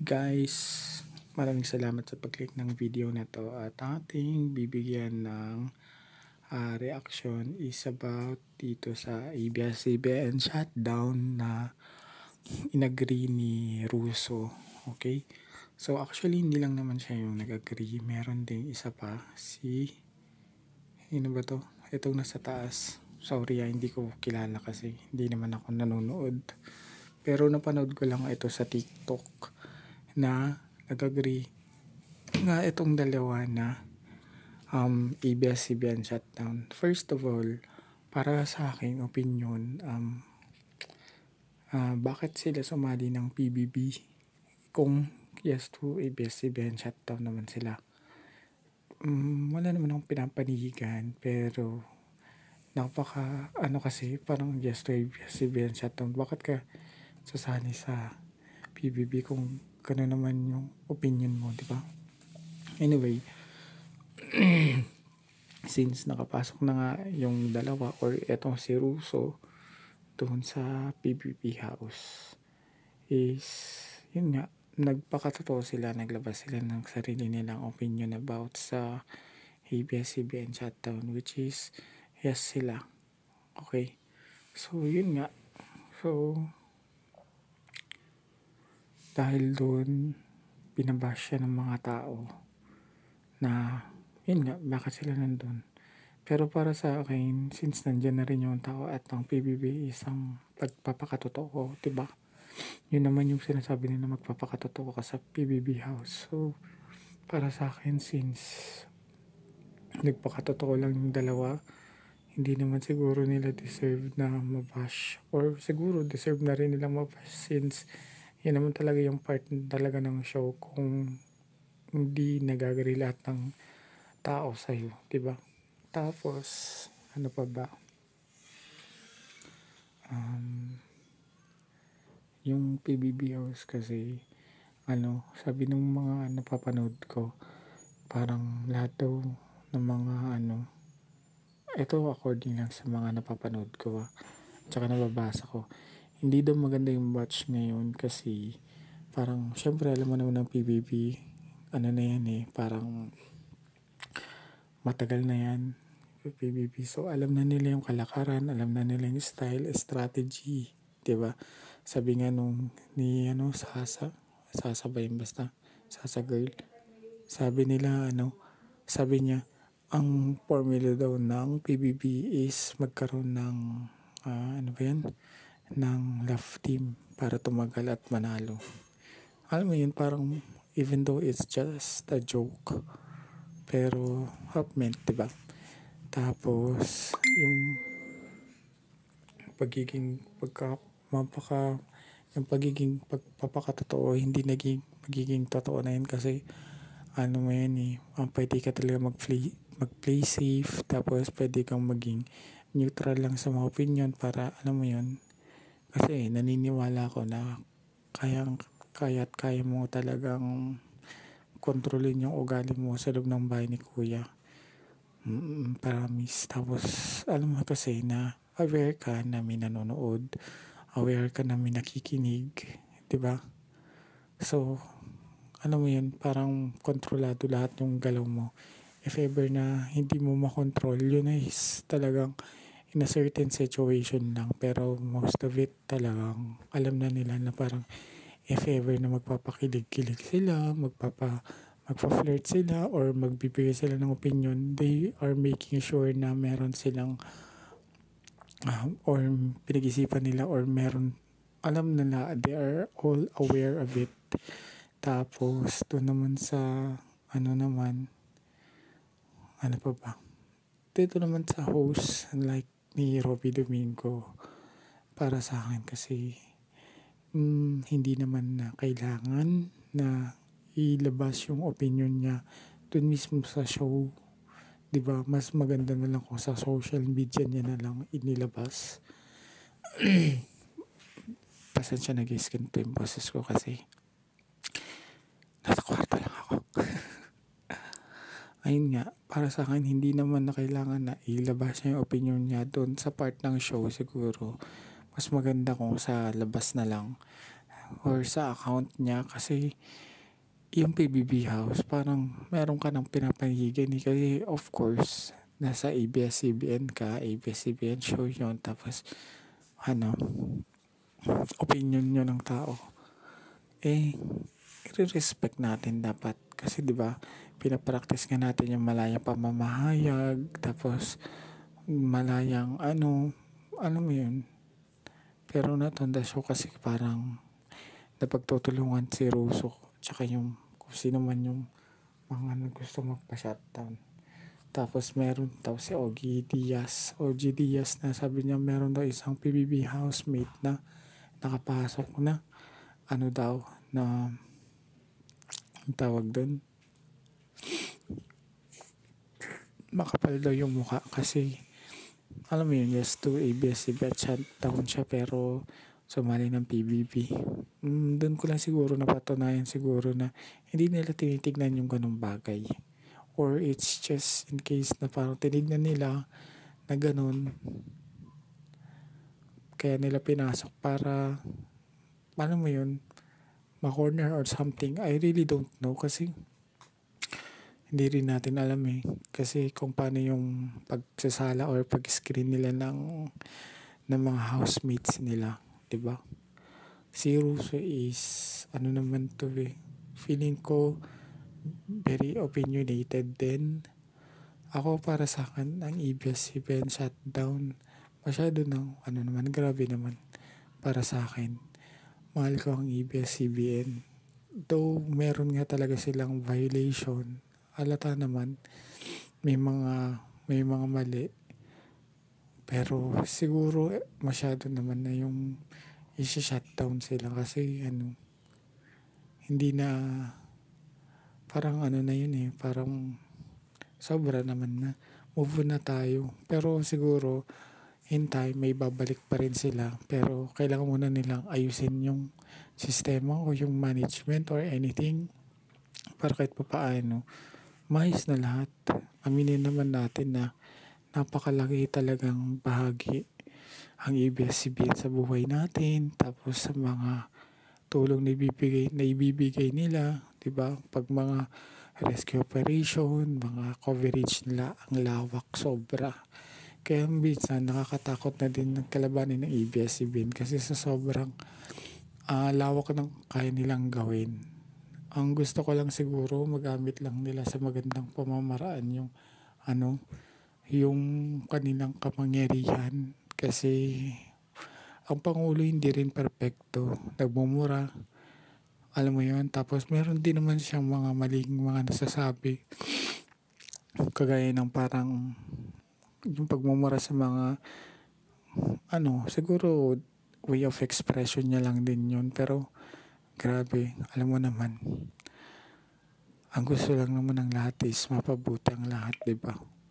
Guys, maraming salamat sa pag-click ng video na to at ating bibigyan ng reaction is about dito sa ABS-CBN shutdown na inagree ni Russo. Okay? So actually hindi lang naman siya yung nag-agree. Meron ding isa pa ano ba to? Itong nasa taas. Sorry hindi ko kilala kasi hindi naman ako nanonood. Pero napanood ko lang ito sa TikTok na nag-agree nga itong dalawa na ABS-CBN shutdown. First of all, para sa akin opinion, bakit sila sumali ng PBB kung yes to ABS-CBN shutdown naman sila? Wala naman akong pinapanihigan pero kasi parang yes to ABS-CBN shutdown. Bakit ka sasali sa PBB kung gano'n naman yung opinion mo, di ba? Anyway, since nakapasok na nga yung dalawa or etong si Russo doon sa PBB house is yun nga, nagpakatotoo sila, naglabas sila ng sarili nilang opinion about sa ABS-CBN shutdown, which is yes sila. Okay? So yun nga. So dahil doon binabash siya ng mga tao na yun nga, bakit sila nandun. Pero para sa akin, since nandyan na rin yung tao at ang PBB isang pagpapakatotoo, diba? Yun naman yung sinasabi nila, magpapakatotoo ka sa PBB house. So para sa akin, since nagpakatotoo lang yung dalawa, hindi naman siguro nila deserve na mabash, or siguro deserve na rin nila mabash since yan naman talaga yung part talaga ng show kung hindi nagagari lahat ng tao sa'yo, diba? Tapos, ano pa ba? Yung PBB house kasi, sabi ng mga napapanood ko, parang lahat daw ng mga ito according lang sa mga napapanood ko, tsaka nababasa ko, hindi daw maganda yung batch ngayon kasi parang syempre alam mo naman ng PBB na yan parang matagal na yan PBB, so alam na nila yung kalakaran, alam na nila yung style, strategy, diba? Sabi nga nung ni Sasa ba yun, basta Sasa girl, sabi niya ang formula daw ng PBB is magkaroon ng ng love team para tumagal at manalo. Alam mo yun, parang even though it's just a joke, pero half meant, diba? Tapos yung pagpapakatotoo hindi magiging totoo na yun kasi pwede ka talaga mag-play safe, tapos pwede kang maging neutral lang sa mga opinion para alam mo yun. Kasi naniniwala ako na kaya mo talagang kontrolin yung ugali mo sa loob ng bahay ni Kuya. Promise. Tapos alam mo kasi na aware ka na may nanonood, aware ka na may nakikinig, diba? So alam mo yun, parang kontrolado lahat yung galaw mo. If ever na hindi mo makontrol, yun is talagang in a certain situation lang. Pero most of it talagang alam na nila na parang if ever na magpapakilig-kilig sila, magpa-flirt sila, or magbibigay sila ng opinion, they are making sure na meron silang or pinag-isipan nila, or meron, alam nila, they are all aware of it. Tapos, doon naman sa, ano pa ba? Dito naman sa host, like ni Robby Domingo, para sa akin kasi, hindi naman na kailangan na ilabas yung opinion niya doon mismo sa show. Diba? Mas maganda na lang kung sa social media niya na lang inilabas. Pasensya na guys, ganito yung boses ko kasi nasa kwarto lang ako. Ayun nga, para sa akin hindi naman na kailangan na ilabas niya yung opinion niya doon sa part ng show. Siguro mas maganda kung sa labas na lang or sa account niya kasi yung PBB House parang meron ka ng pinapanigan kasi of course nasa ABS-CBN ka, ABS-CBN show yun tapos ano, opinion nyo ng tao. I-respect natin dapat kasi 'di ba pinapractice nga natin yung malayang pamamahayag tapos malayang ano mo yun. Pero natundas ko kasi parang napagtutulungan si Russo tsaka yung kung sino man yung mga gusto magpa-shutdown. Tapos meron daw si OG Diaz na sabi niya meron daw isang PBB housemate na nakapasok na daw na ang tawag doon makapal daw yung mukha kasi alam mo yun yes to ABS-CBN shutdown siya pero sumali ng PBB. Doon ko lang siguro napatunayan siguro na hindi nila tinitignan yung ganung bagay. Or it's just in case na parang tinignan nila na ganun. Kaya nila pinasok para, alam mo yun, ma-corner or something. I really don't know kasi hindi rin natin alam eh. Kasi kung paano yung pagsasala or pag-screen nila ng mga housemates nila. 'Di ba? Si Russo is naman to eh. Feeling ko very opinionated din. Ako para sa akin ang ABS-CBN shutdown masyado naman grabe naman para sa akin. Mahal ko ang ABS-CBN. Though meron nga talaga silang violation. Halata naman may mga mali. Pero siguro masyado naman na yung i-shutdown sila kasi hindi na parang na yun eh parang sobra naman na move on na tayo pero siguro in time may babalik pa rin sila pero kailangan muna nilang ayusin yung sistema o yung management or anything para kahit papaano maayos na lahat. Aminin naman natin na napakalaki talagang bahagi ang ABS-CBN sa buhay natin tapos sa mga tulong na ibibigay nila, 'di ba? Pag mga rescue operation, mga coverage nila ang lawak sobra. Kaya minsan nakakatakot na din ng kalabanin ng ABS-CBN kasi sa sobrang lawak ng kaya nilang gawin. Ang gusto ko lang siguro magamit lang nila sa magandang pamamaraan yung kanilang kapangyarihan kasi ang Pangulo hindi rin perpekto, nagmumura, alam mo yun, tapos meron din naman siyang mga maling mga nasasabi kagaya ng parang yung pagmumura sa mga siguro way of expression niya lang din yun pero grabe, alam mo naman ang gusto lang naman ng lahat is mapabuti ang lahat, 'di ba?